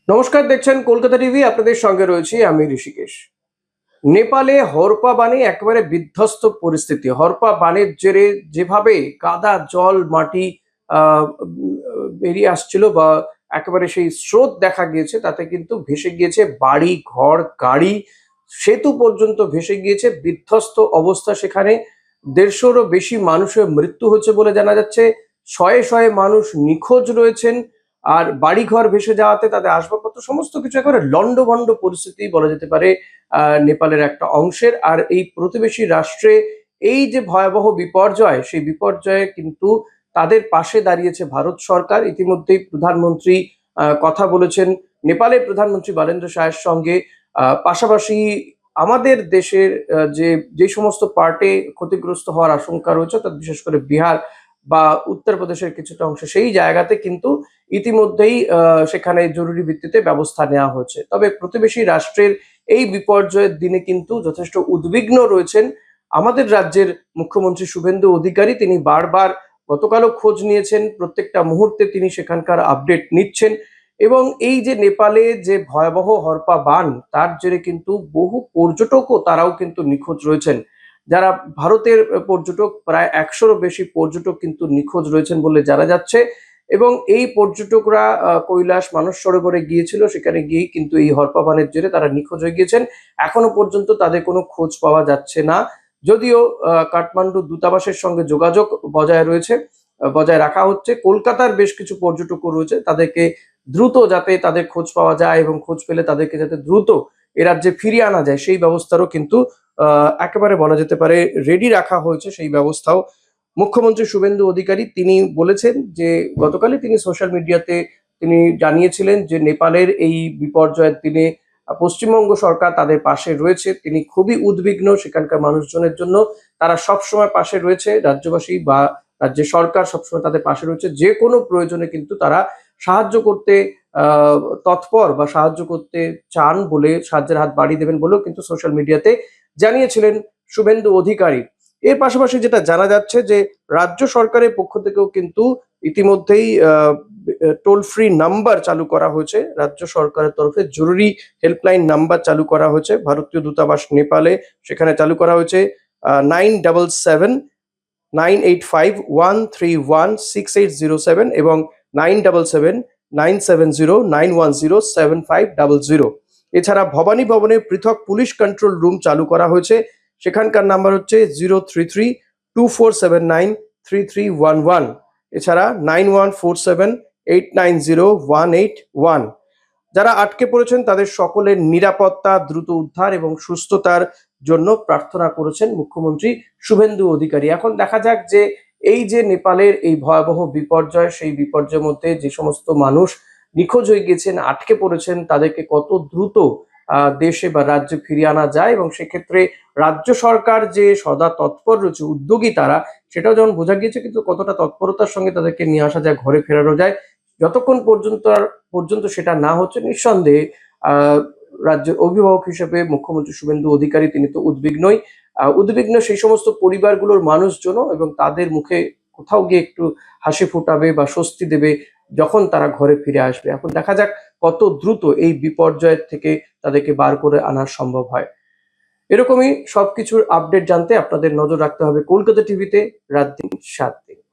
নমস্কার, দেখছেন কলকাতা টিভি। আপনাদের সঙ্গে রয়েছি আমি ঋষিকেশ। নেপালে হরপা বানে একেবারে বিধ্বস্ত পরিস্থিতি। হরপা বানের জেরে যেভাবে কাদা জল মাটি বেরিয়ে আসছিল বা একেবারে সেই স্রোত দেখা গিয়েছে, তাতে কিন্তু ভেসে গিয়েছে বাড়ি ঘর গাড়ি, সেতু পর্যন্ত ভেসে গিয়েছে। বিধ্বস্ত অবস্থা সেখানে। ১৫০রও বেশি মানুষের মৃত্যু হচ্ছে বলে জানা যাচ্ছে। শয়ে শয়ে মানুষ নিখোঁজ রয়েছেন। আর বাড়িঘর ভেসে যাওয়াতে তাদের আসবাবপত্র সমস্ত কিছু একেবারে লন্ডভন্ড পরিস্থিতি বলা যেতে পারে নেপালের একটা অংশের। আর এই প্রতিবেশী রাষ্ট্রে এই যে ভয়াবহ বিপর্যয়, সেই বিপর্যয়ে কিন্তু তাদের পাশে দাঁড়িয়েছে ভারত সরকার। ইতিমধ্যেই প্রধানমন্ত্রী কথা বলেছেন নেপালের প্রধানমন্ত্রী বালেন্দ্র শাহের সঙ্গে। পাশাপাশি আমাদের দেশের যে সমস্ত পার্টে ক্ষতিগ্রস্ত হওয়ার আশঙ্কা রয়েছে, অর্থাৎ বিশেষ করে বিহার বা উত্তরপ্রদেশের কিছুটা অংশ, সেই জায়গাতে কিন্তু ইতিমধ্যেই সেখানে জরুরি ভিত্তিতে ব্যবস্থা নেওয়া হয়েছে। তবে প্রতিবেশী রাষ্ট্রের এই বিপর্যয়ের দিনে কিন্তু যথেষ্ট উদ্বিগ্ন রয়েছেন আমাদের রাজ্যের মুখ্যমন্ত্রী শুভেন্দু অধিকারী। তিনি বারবার গতকালও খোঁজ নিয়েছেন, প্রত্যেকটা মুহূর্তে তিনি সেখানকার আপডেট নিচ্ছেন। এবং এই যে নেপালে যে ভয়াবহ হরপা বান, তার জেরে কিন্তু বহু পর্যটকও তারাও কিন্তু নিখোঁজ রয়েছেন। যারা ভারতের পর্যটক, প্রায় ১০০রও বেশি পর্যটক কিন্তু নিখোঁজ রয়েছেন বলে জানা যাচ্ছে। এবং এই পর্যটকরা কৈলাস মানস সরোবরে গিয়েছিল, সেখানে গিয়েই কিন্তু এই হরপা বানের জেরে তারা নিখোঁজ হয়ে গিয়েছেন। এখনো পর্যন্ত তাদের কোনো খোঁজ পাওয়া যাচ্ছে না। যদিও কাঠমান্ডু দূতাবাসের সঙ্গে যোগাযোগ বজায় রাখা হচ্ছে। কলকাতার বেশ কিছু পর্যটকও রয়েছে, তাদেরকে দ্রুত যাতে তাদের খোঁজ পাওয়া যায় এবং খোঁজ পেলে তাদেরকে যাতে দ্রুত এ রাজ্যে ফিরিয়ে আনা যায়, সেই ব্যবস্থারও কিন্তু একেবারে বলা যেতে পারে রেডি রাখা হয়েছে। সেই ব্যবস্থাও মুখ্যমন্ত্রী শুভেন্দু অধিকারী তিনি বলেছেন যে গতকালই তিনি সোশ্যাল মিডিয়াতে তিনি জানিয়েছিলেন যে নেপালের এই বিপর্যয়ের দিনে পশ্চিমবঙ্গ সরকার তাদের পাশে রয়েছে। তিনি খুবই উদ্বিগ্ন সেখানকার মানুষজনের জন্য। তারা সবসময় পাশে রয়েছে, রাজ্যবাসী বা রাজ্যের সরকার সবসময় তাদের পাশে রয়েছে। যে কোনো প্রয়োজনে কিন্তু তারা সাহায্য করতে তৎপর বা সাহায্য করতে চান বলে, সাহায্যের হাত বাড়িয়ে দেবেন বলেও কিন্তু সোশ্যাল মিডিয়াতে জানিয়েছিলেন শুভেন্দু অধিকারী। এর পাশাপাশি যেটা জানা যাচ্ছে যে রাজ্য সরকারের পক্ষ থেকেও কিন্তু ইতিমধ্যেই টোল ফ্রি নাম্বার চালু করা হয়েছে। রাজ্য সরকারের তরফে জরুরি হেল্পলাইন নাম্বার চালু করা হয়েছে ভারতীয় দূতাবাস নেপালে। সেখানে চালু করা হয়েছে 9777-985-131-6807 এবং 977970910750। এছাড়া ভবানী ভবনে পৃথক পুলিশ কন্ট্রোল রুম চালু করা হয়েছে। সেখানকার নাম্বার হচ্ছে 033-2479-3311। এছাড়া 9147-890-181। যারা আটকে পড়েছেন তাদের সকলের নিরাপত্তা, দ্রুত উদ্ধার এবং সুস্থতার জন্য প্রার্থনা করেছেন মুখ্যমন্ত্রী শুভেন্দু অধিকারী। এখন দেখা যাক যে এই যে নেপালের এই ভয়াবহ বিপর্যয়, সেই বিপর্যয়ের মধ্যে যে সমস্ত মানুষ নিখোঁজ হয়ে গেছেন, আটকে পড়েছেন, তাদেরকে কত দ্রুত দেশে বা রাজ্যে ফিরিয়ে আনা যায়। এবং সেক্ষেত্রে রাজ্য সরকার যে সদা তৎপর রয়েছে, উদ্যোগী তারা, সেটাও যেমন বোঝা গিয়েছে, কিন্তু কতটা তৎপরতার সঙ্গে তাদেরকে নিয়ে আসা যায়, ঘরে ফেরানো যায়, যতক্ষণ পর্যন্ত সেটা না হচ্ছে, নিঃসন্দেহে রাজ্যের অভিভাবক হিসেবে মুখ্যমন্ত্রী শুভেন্দু অধিকারী তিনি তো উদ্বিগ্ন সেই সমস্ত পরিবারগুলোর মানুষজনও, এবং তাদের মুখে কোথাও গিয়ে একটু হাসি ফোটাবে বা স্বস্তি দেবে যখন তারা ঘরে ফিরে আসবে। এখন দেখা যাক কত দ্রুত এই বিপর্যয়ের থেকে তাদেরকে বার করে আনা সম্ভব হয়। এরকমই সবকিছুর আপডেট জানতে আপনাদের নজর রাখতে হবে কলকাতা টিভিতে রাত দিন ৭।